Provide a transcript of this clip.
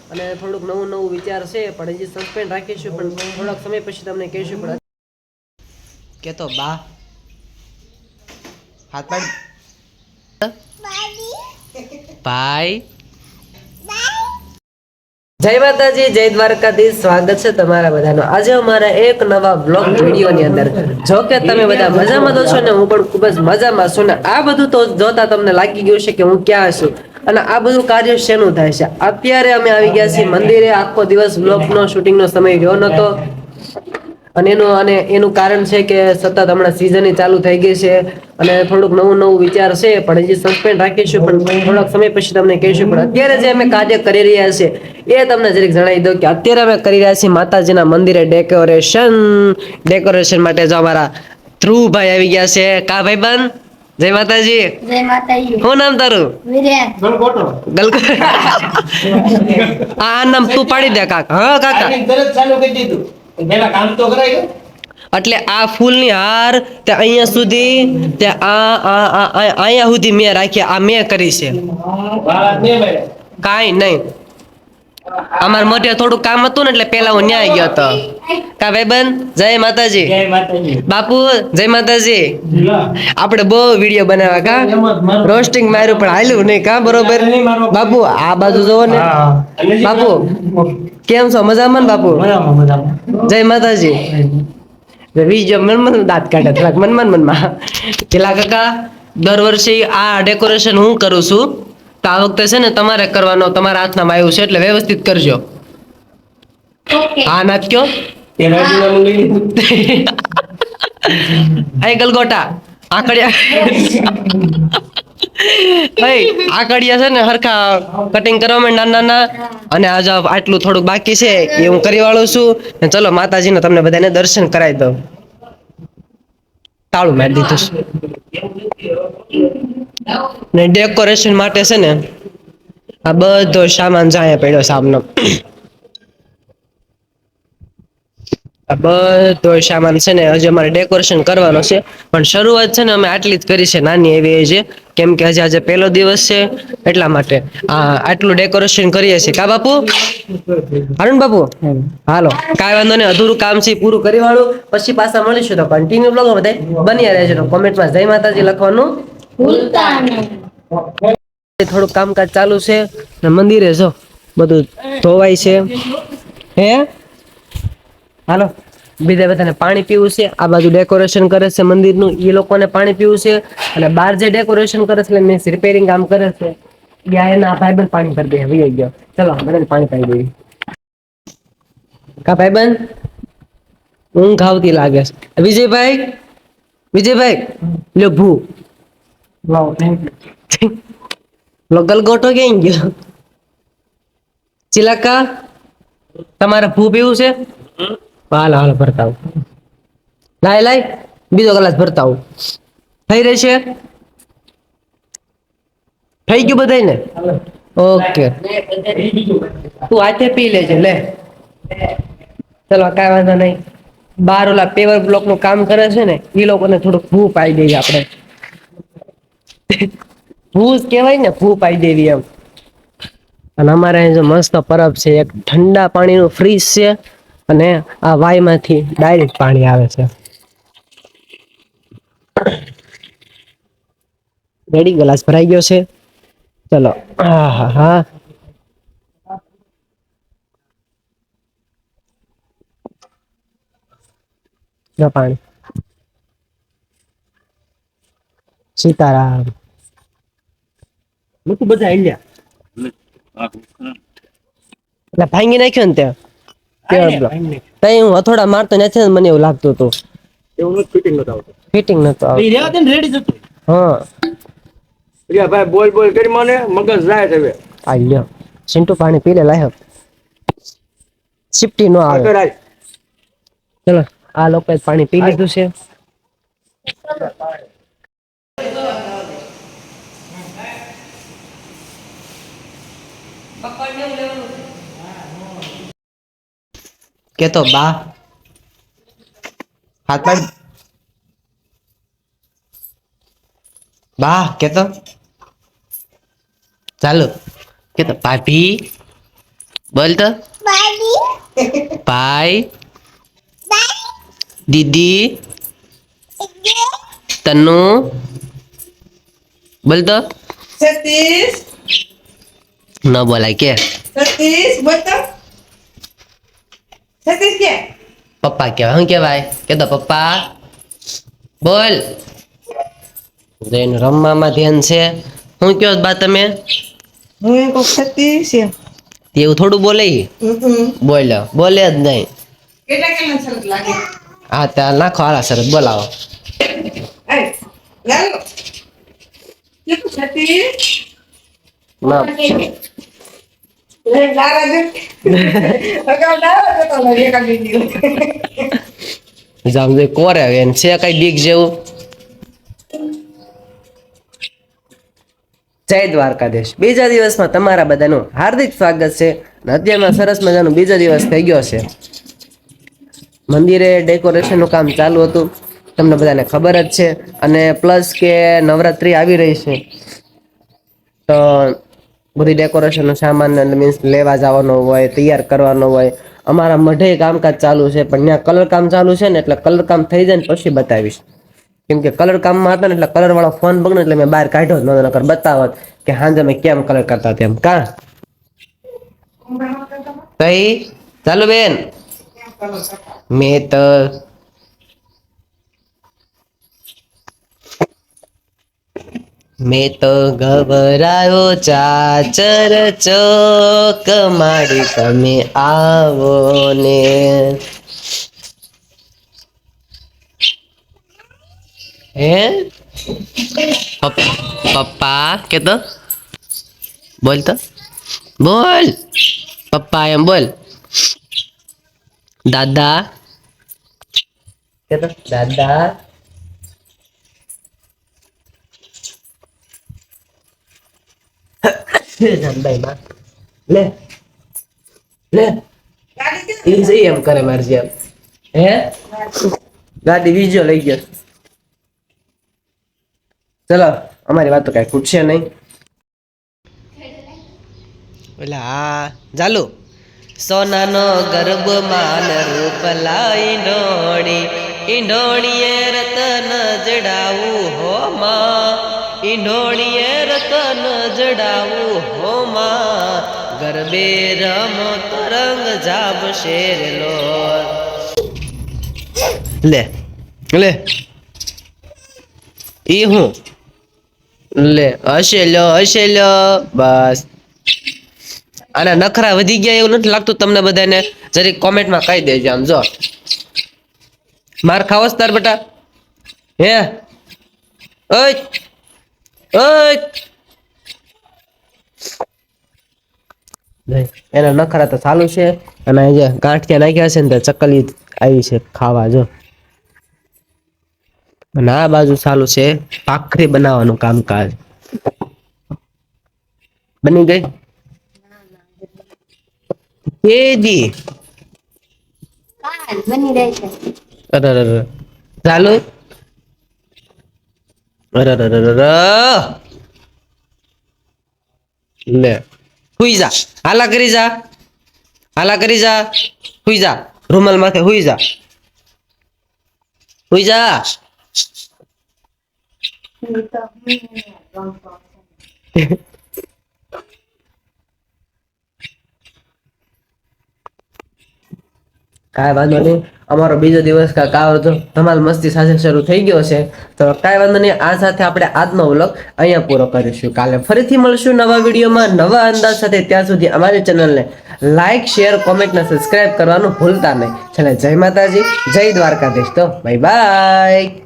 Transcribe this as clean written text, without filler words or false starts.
અને થોડુંક નવું નવું વિચાર છે પણ હજી સસ્પેન્ડ રાખીશું પણ થોડાક સમય પછી તમને કહીશું પણ કે તો બા હાથ પાડ ભાઈ જય માતાજી જય દ્વારકાધીશ સ્વાગત છે તમારા બધાનો આજે અમારા એક નવા બ્લોગ વિડીયોની અંદર જો કે તમે બધા મજામાં તો છો ને હું પણ ખૂબ જ મજામાં છું ને આ બધું તો જોતા તમને લાગી ગયું છે કે હું ક્યાં છું અને આ બધું કાર્ય શેનું થાય છે અત્યારે અમે આવી ગયા છીએ મંદિરે આખો દિવસ બ્લોગનો શૂટિંગનો સમય રહ્યો નતો અને એનું કારણ છે કે સતત હમણાં સીઝન ચાલુ થઈ ગઈ છે અને થોડુંક નવું નવું વિચાર છે પણ હજી સસ્પેન્ડ રાખીશું પણ થોડાક સમય પછી તમને કહીશું પણ અત્યારે જે અમે કાર્ય કરી રહ્યા છે એ તમને જરીક જણાવી દઉં કે અત્યારે અમે કરી રહ્યા છીએ માતાજીના મંદિરે ડેકોરેશન માટે જો અમારા ધ્રુવભાઈ આવી ગયા છે કા ભાઈ બંધ જય માતાજી જય માતાજી શું નામ તારું વિરેન આ નામ તું પાડી દે કાકા હા કાકા તરત ચાલુ કરી દીધું પેલા કામ તો કરાય એટલે આ ફૂલની હાર તે અહીંયા સુધી તે અહીંયા સુધી મેં રાખ્યા આ મેં કરી છે કાઈ નહીં અમાર મોઢે થોડું કામ હતું ને એટલે પેલા હું ન્યાય ગયો હતો કા ભાઈબંધ જય માતાજી જય માતાજી બાપુ જય માતાજી આપણે બહુ વિડીયો બનાવ્યા કા રોસ્ટિંગ માર્યું પણ હાલ્યું નહીં કા બરોબર બાપુ આ બાજુ જોવો ને બાપુ કેમ છો મજામાં ને બાપુ જય માતાજી વિડીયો મન દાંત કાઢે થોડાક મનમાં પેલા કાકા દર વર્ષે આ ડેકોરેશન હું કરું છું તો આ વખતે છે ને તમારે કરવાનો તમારા હાથમાં આવ્યું છે એટલે વ્યવસ્થિત કરજો હા નાથ કયો એ ગલગોટા આકડિયા છે ને હરખા કટિંગ કરવા માં નાના નાના અને આજ આટલું થોડુંક બાકી છે એ હું કરી વાળું છું ને ચલો માતાજીને તમને બધાને દર્શન કરાવી દઉં તાળું મારી દીધું ને ડેકોરેશન માટે છે ને આ બધો સામાન જાય પડ્યો સામનો આ બધો સામાન છે ને હજી અમારે ડેકોરેશન કરવાનો છે પણ શરૂઆત છે ને અમે આટલી જ કરી છે નાની એવી છે કેમ કે હજી આજે પહેલો દિવસ છે એટલા માટે આટલું ડેકોરેશન કરીએ છીએ કા બાપુ અરુણ બાપુ હાલો કાંઈ વાંધો નહીં અધૂરું કામ છે પૂરું કરી વાળું પછી પાછા મળીશું તો કન્ટિન્યુ બ્લોગ બધા બની રહેજો કોમેન્ટમાં જય માતાજી લખવાનું ભૂલતા નહીં થોડું કામકાજ ચાલુ છે ને મંદિરે જો બધું ધોવાય છે હે હાલો બીજા બધાને પાણી પીવું છે આ બાજુ ડેકોરેશન કરે છે મંદિરનું એ લોકોને પાણી પીવું છે અને બહાર જે ડેકોરેશન કરે છે મીન્સ રિપેરિંગ કામ કરે છે એના ભાઈબંધ પાણી ભરી દે આવી ગયો ચલો બધાને પાણી પાઈ દઈએ કા ભાઈબંધ ઊંઘ આવતી લાગે છે વિજયભાઈ લ્યો ભૂ ગલગોટો ક્યાં ગયો ચિલાકા તમારે ભૂ પીવું છે હાલ ભરતા લાય બીજો ગ્લાસ ભરતા થઈ રહેશે થઈ ગયું બધાને ઓકે તું હાથે પી લેજે લે ચલો કાંઈ વાંધો નહીં બાર ઓલા પેવર બ્લોક નું કામ કરે છે ને એ લોકોને થોડુંક ભૂ પાઈ દઈએ આપણે ભૂ કહેવાય ને ભૂ પાઈ દેવી એમ અને અમારે જો મસ્ત પરબ છે એક ઠંડા પાણીનું ફ્રીજ છે અને આ વાયમાંથી ડાયરેક્ટ પાણી આવે છે રેડી ગ્લાસ ભરાઈ ગયો છે ચલો હા પાણી સીતારામ બધું બધા આલ્યા એટલે ભાંગી નાખ્યો ને ત્યાં હું હથોડા મારતો નથી મને એવું લાગતું હતું ફિટિંગ નતો હા ભાઈ બોલ કરી મને મગજ જાય છે આ લ્યો સિંટુ પાણી પી લે લાયો સિફ્ટી નો આવે ચલો આ લોકોએ પાણી પી લીધું છે કે તો બા હાથ પાડ બા કે તો ચાલો કે તો ભાભી બોલ તો ભાઈ દીદી તનુ બોલ તો સતીશ ન બોલાય કે સતીશ બોલ તો સતીશ કે પપ્પા કહેવાય શું કહેવાય કે તો પપ્પા બોલ જઈને રમવામાં ધ્યાન છે શું કહો બા તમે હું એમ કહું સતીશ એમ એવું થોડું બોલે ઈ? બોલે જ નહીં કેટલા કેટલા સરસ લાગે હા ત્યાં નાખો હાલા શરત બોલાવો એ લાલો કેટલું સતીશ ના લે લારા દે અગાઉ લારા જતો લે એકા બીજી જામ જે કોરે એને છે કઈ બીક જેવું જય દ્વારકાધીશ બીજા દિવસમાં તમારા બધાનું હાર્દિક સ્વાગત છે અને અત્યારમાં સરસ મજાનો બીજો દિવસ થઈ ગયો છે મંદિરે ડેકોરેશનનું કામ ચાલુ હતું તમને બધાને ખબર જ છે અને પ્લસ કે નવરાત્રી આવી રહી છે તો બધી ડેકોરેશનનો સામાન મીન્સ લેવા જવાનો હોય તૈયાર કરવાનો હોય અમારા મઢે કામકાજ ચાલુ છે પણ ત્યાં કલર કામ ચાલુ છે ને એટલે કલર કામ થઈ જાય ને પછી બતાવીશ કેમ કે કલર કામમાં હતા ને એટલે કલર વાળો ફોન બગડ્યો એટલે મેં બહાર કાઢ્યો જ નતો નકર બતાવત કે હાંજે મેં કેમ કલર કરતા તેમ કા કઈ ચાલુ બેન મેં તો મેં તો ગભરાયો ચાચર ચોક માડી તમે આવો ને હે પપ્પા કે તો બોલ તો બોલ પપ્પા એમ બોલ દાદા કે તો દાદા જાનભાઈ માં લે લે ઈ જઈ એમ કરે મારી જેમ હે ગાડી બીજો લઈ ગયો ચલો અમારી વાત તો કઈ ખૂટશે નહીં એટલે હા ચાલુ સોનાનો ગર્ભ માન રૂપ લાઈ ઈંડોણીએ રતન જડાવું હો માં ઈંડોણીએ રતન જડાવું હો માં ગરબે રમો તરંગ જાબ શેરલો લે લે ઈ હું લે હશે લ્યો બસ આના નખરા વધી ગયા એવું નથી લાગતું તમને બધાને જરીક કોમેન્ટમાં કહી દેજો આમ જો માર ખાવસ તાર બેટા હે ઓય એના નખરા તો ચાલુ છે અને જે ગાંઠિયા નાખ્યા છે ને તે ચકલી આવી છે ખાવા જો અને આ બાજુ ચાલુ છે ભાખરી બનાવવાનું કામકાજ બની ગઈ કેદી કાલ બની રહી છે અરે ચાલુ અરે લે હુઈ જા હાલા કરી જા હુઈ જા રૂમાલ માથે હુઈ જા કાંઈ વાંધો નહીં અમારો બીજો દિવસ કાંઈ તો ધમાલ મસ્તી સાથે શરૂ થઈ ગયો છે તો કાંઈ વાંધો નહીં આ સાથે આપણે આજનો વ્લોગ અહીંયા પૂરો કરીશું કાલે ફરીથી મળશું નવા વિડીયોમાં નવા અંદાજ સાથે ત્યાં સુધી અમારી ચેનલને લાઈક શેર કોમેન્ટ ને સબસ્ક્રાઇબ કરવાનું ભૂલતા નહીં છેલ્લે જય માતાજી જય દ્વારકાધીશ તો બાય બાય